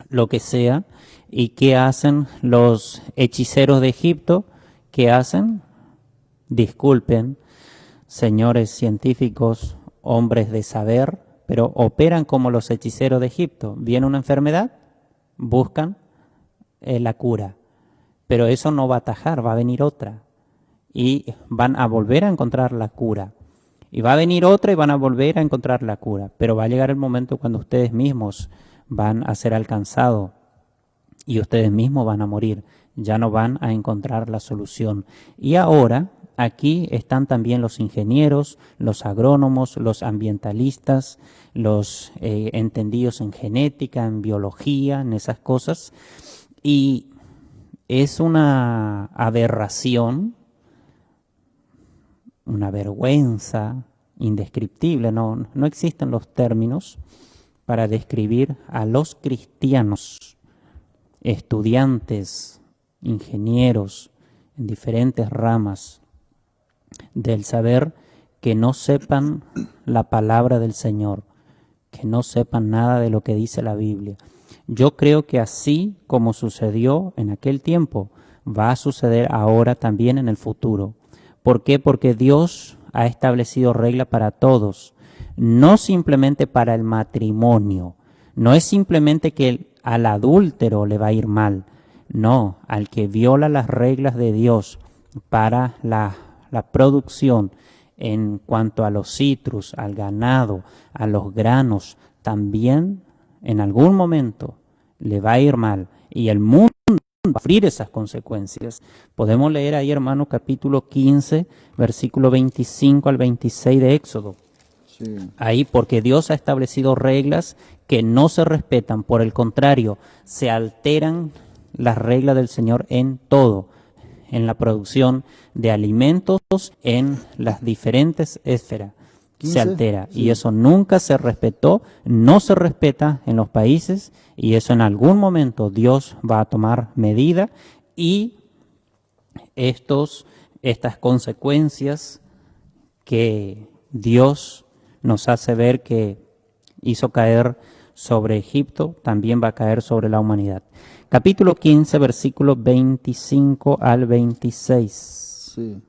lo que sea, y ¿qué hacen los hechiceros de Egipto? ¿Qué hacen? Disculpen, señores científicos, hombres de saber, pero operan como los hechiceros de Egipto. Viene una enfermedad, buscan la cura, pero eso no va a atajar, va a venir otra. Y van a volver a encontrar la cura. Y va a venir otra y van a volver a encontrar la cura. Pero va a llegar el momento cuando ustedes mismos van a ser alcanzados y ustedes mismos van a morir. Ya no van a encontrar la solución. Y ahora aquí están también los ingenieros, los agrónomos, los ambientalistas, los entendidos en genética, en biología, en esas cosas. Y es una aberración, una vergüenza indescriptible, no existen los términos para describir a los cristianos, estudiantes, ingenieros en diferentes ramas del saber, que no sepan la palabra del Señor, que no sepan nada de lo que dice la Biblia. Yo creo que así como sucedió en aquel tiempo, va a suceder ahora también en el futuro. ¿Por qué? Porque Dios ha establecido regla para todos, no simplemente para el matrimonio. No es simplemente que al adúltero le va a ir mal. No, al que viola las reglas de Dios para la producción en cuanto a los citrus, al ganado, a los granos, también en algún momento le va a ir mal. Y el mundo va a sufrir esas consecuencias. Podemos leer ahí, hermano, capítulo 15, versículo 25 al 26 de Éxodo. Sí. Ahí, porque Dios ha establecido reglas que no se respetan, por el contrario, se alteran las reglas del Señor en todo, en la producción de alimentos, en las diferentes esferas. 15, se altera, sí. Y eso nunca se respetó, no se respeta en los países, y eso en algún momento Dios va a tomar medida, y estas consecuencias que Dios nos hace ver que hizo caer sobre Egipto, también va a caer sobre la humanidad. Capítulo 15, versículos 25 al 26. Sí.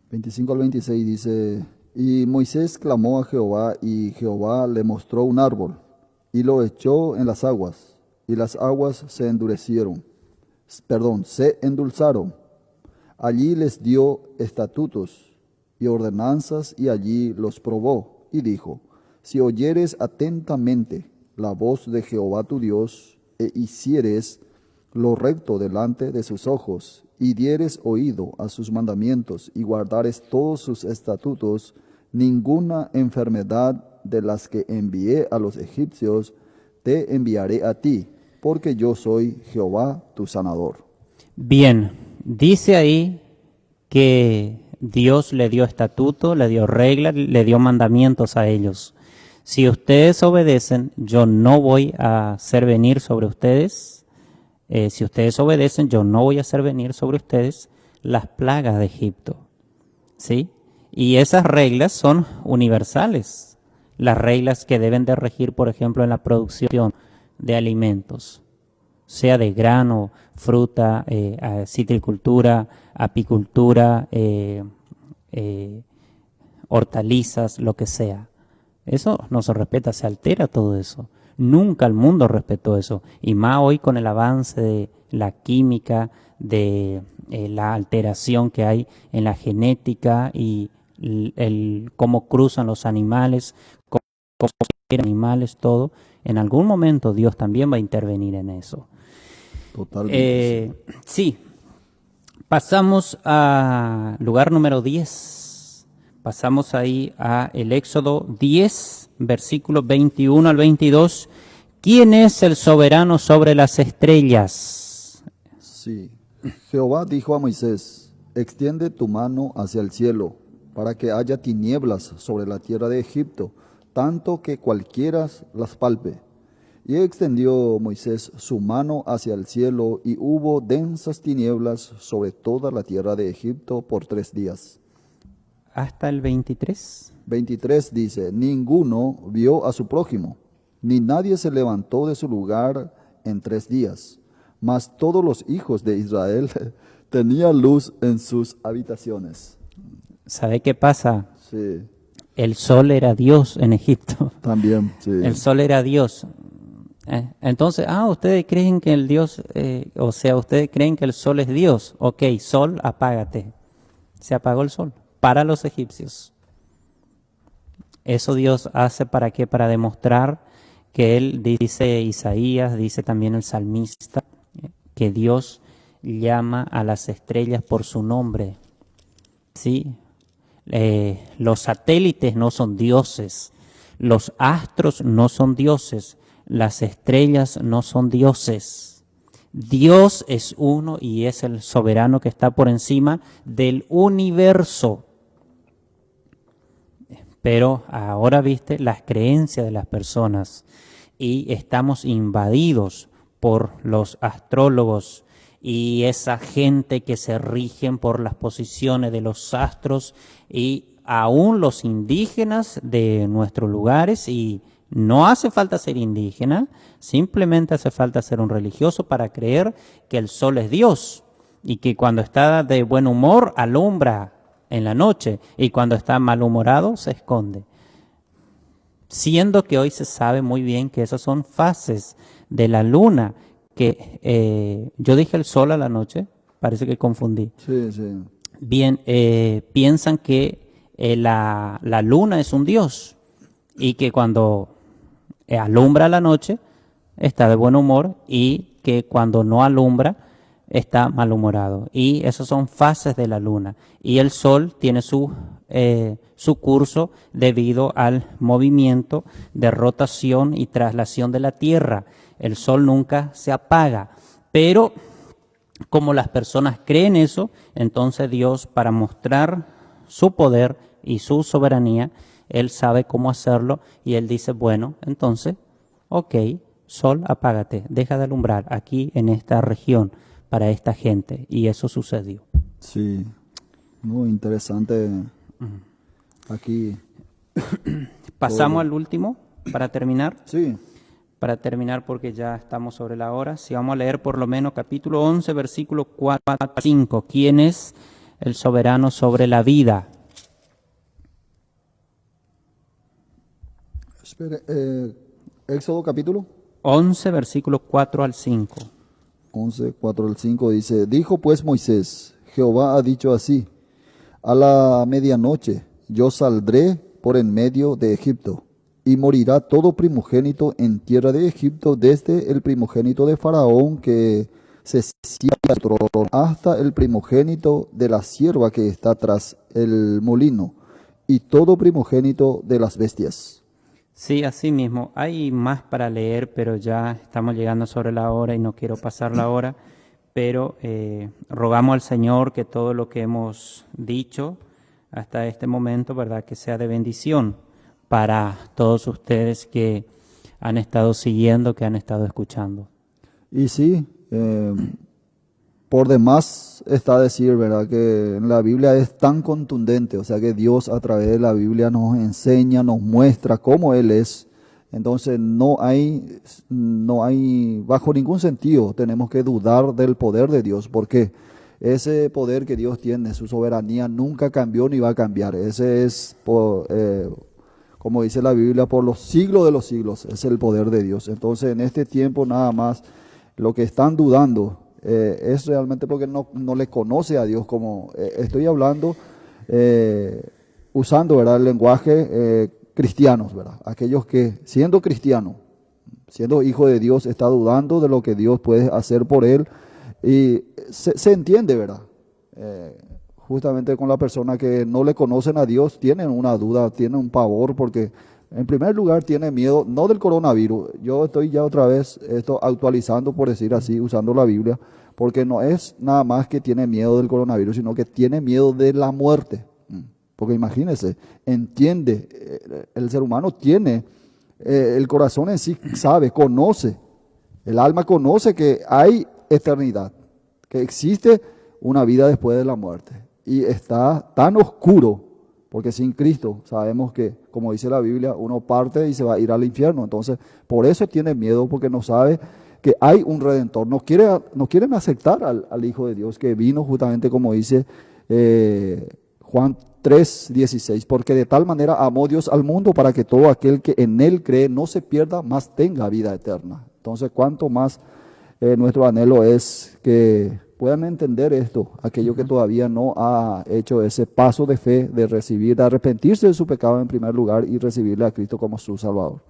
25 al 26 dice, y Moisés clamó a Jehová, y Jehová le mostró un árbol, y lo echó en las aguas, y las aguas se endulzaron. Allí les dio estatutos y ordenanzas, y allí los probó, y dijo, si oyeres atentamente la voz de Jehová tu Dios, e hicieres lo recto delante de sus ojos, y dieres oído a sus mandamientos, y guardares todos sus estatutos, ninguna enfermedad de las que envié a los egipcios te enviaré a ti, porque yo soy Jehová tu sanador. Bien, dice ahí que Dios le dio estatuto, le dio reglas, le dio mandamientos a ellos. Si ustedes obedecen, yo no voy a hacer venir sobre ustedes. Si ustedes obedecen, yo no voy a hacer venir sobre ustedes las plagas de Egipto. ¿Sí? Y esas reglas son universales. Las reglas que deben de regir, por ejemplo, en la producción de alimentos, sea de grano, fruta, citricultura, apicultura, hortalizas, lo que sea. Eso no se respeta, se altera todo eso. Nunca el mundo respetó eso. Y más hoy con el avance la química, de la alteración que hay en la genética y cómo cruzan los animales, cómo animales, todo. En algún momento Dios también va a intervenir en eso. Totalmente. Sí, pasamos a lugar número 10. Pasamos ahí a el Éxodo 10, versículos 21 al 22. ¿Quién es el soberano sobre las estrellas? Sí. Jehová dijo a Moisés, extiende tu mano hacia el cielo, para que haya tinieblas sobre la tierra de Egipto, tanto que cualquiera las palpe. Y extendió Moisés su mano hacia el cielo, y hubo densas tinieblas sobre toda la tierra de Egipto por 3 días. Hasta el 23. 23 dice, ninguno vio a su prójimo, ni nadie se levantó de su lugar en 3 días. Mas todos los hijos de Israel tenían luz en sus habitaciones. ¿Sabe qué pasa? Sí, El sol era Dios en Egipto. también, sí. El sol era Dios. Entonces, ustedes creen que el Dios, ustedes creen que el sol es Dios. Ok, sol, apágate. Se apagó el sol para los egipcios. Eso Dios hace ¿para qué? Para demostrar que Él, dice Isaías, dice también el salmista, que Dios llama a las estrellas por su nombre. ¿Sí? Los satélites no son dioses, los astros no son dioses, las estrellas no son dioses. Dios es uno y es el soberano que está por encima del universo. Pero ahora viste las creencias de las personas y estamos invadidos por los astrólogos y esa gente que se rigen por las posiciones de los astros y aún los indígenas de nuestros lugares, y no hace falta ser indígena, simplemente hace falta ser un religioso para creer que el sol es Dios y que cuando está de buen humor alumbra en la noche y cuando está malhumorado se esconde. Siendo que hoy se sabe muy bien que esas son fases de la luna, que yo dije el sol a la noche, parece que confundí. Sí, sí. Bien, piensan que la luna es un dios y que cuando alumbra la noche está de buen humor y que cuando no alumbra está malhumorado. Y esas son fases de la luna. Y el sol tiene su curso debido al movimiento de rotación y traslación de la Tierra. El sol nunca se apaga. Pero como las personas creen eso, entonces Dios, para mostrar su poder y su soberanía, Él sabe cómo hacerlo y Él dice, bueno, entonces, ok, sol, apágate, deja de alumbrar aquí en esta región para esta gente. Y eso sucedió. Sí, muy interesante aquí. Pasamos al último para terminar. Sí, Para terminar, porque ya estamos sobre la hora, si vamos a leer por lo menos capítulo 11, versículo 4 a 5. ¿Quién es el soberano sobre la vida? espere, Éxodo capítulo 11, versículo 4 al 5. 11, 4 al 5 dice, dijo pues Moisés, Jehová ha dicho así, a la medianoche yo saldré por en medio de Egipto, y morirá todo primogénito en tierra de Egipto, desde el primogénito de Faraón que se sienta al trono, hasta el primogénito de la sierva que está tras el molino, y todo primogénito de las bestias. Sí, así mismo. Hay más para leer, pero ya estamos llegando sobre la hora y no quiero pasar la hora. Pero rogamos al Señor que todo lo que hemos dicho hasta este momento, ¿verdad?, que sea de bendición para todos ustedes que han estado siguiendo, que han estado escuchando. Y sí, por demás está a decir, ¿verdad?, que en la Biblia es tan contundente, o sea que Dios a través de la Biblia nos enseña, nos muestra cómo Él es. Entonces no hay bajo ningún sentido tenemos que dudar del poder de Dios, porque ese poder que Dios tiene, su soberanía nunca cambió ni va a cambiar. Ese es, como dice la Biblia, por los siglos de los siglos, es el poder de Dios. Entonces en este tiempo nada más, lo que están dudando es realmente porque no le conoce a Dios como estoy hablando, usando, ¿verdad?, el lenguaje cristianos, ¿verdad? Aquellos que siendo cristiano, siendo hijo de Dios, está dudando de lo que Dios puede hacer por él y se entiende, ¿verdad? Justamente con la persona que no le conocen a Dios, tienen una duda, tienen un pavor porque en primer lugar tiene miedo, no del coronavirus. Yo estoy ya otra vez esto actualizando, por decir así, usando la Biblia, porque no es nada más que tiene miedo del coronavirus, sino que tiene miedo de la muerte. Porque imagínense, entiende, el ser humano tiene, el corazón en sí sabe, conoce, el alma conoce que hay eternidad, que existe una vida después de la muerte. Y está tan oscuro, porque sin Cristo sabemos que, como dice la Biblia, uno parte y se va a ir al infierno. Entonces, por eso tiene miedo, porque no sabe que hay un Redentor. No quieren aceptar al Hijo de Dios que vino justamente como dice Juan 3:16, porque de tal manera amó Dios al mundo para que todo aquel que en Él cree no se pierda, mas tenga vida eterna. Entonces, cuanto más nuestro anhelo es que puedan entender esto, aquello que todavía no ha hecho ese paso de fe, de recibir, de arrepentirse de su pecado en primer lugar y recibirle a Cristo como su Salvador.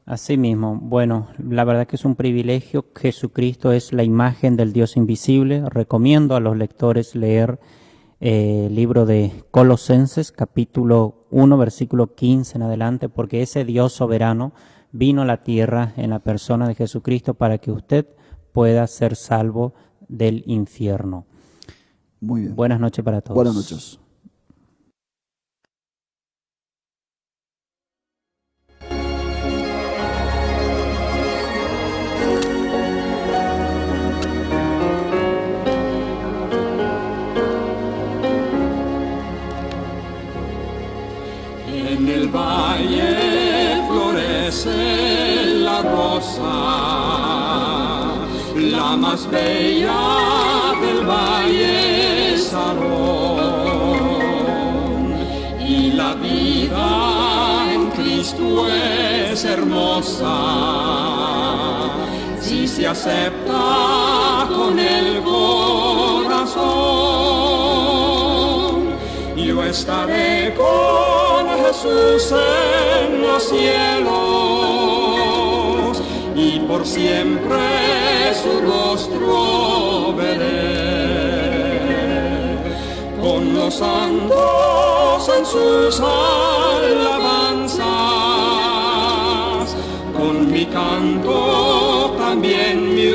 Así mismo, bueno, la verdad que es un privilegio. Jesucristo es la imagen del Dios invisible. Recomiendo a los lectores leer el libro de Colosenses, capítulo 1, versículo 15 en adelante, porque ese Dios soberano vino a la tierra en la persona de Jesucristo para que usted pueda ser salvo del infierno. Muy bien. Buenas noches para todos. Buenas noches. En el valle florece la rosa, la más bella del valle Sarón, y la vida en Cristo es hermosa, si se acepta con el corazón. Yo estaré con Jesús en los cielos y por siempre su rostro veré. Con los santos en sus alabanzas, con mi canto también mi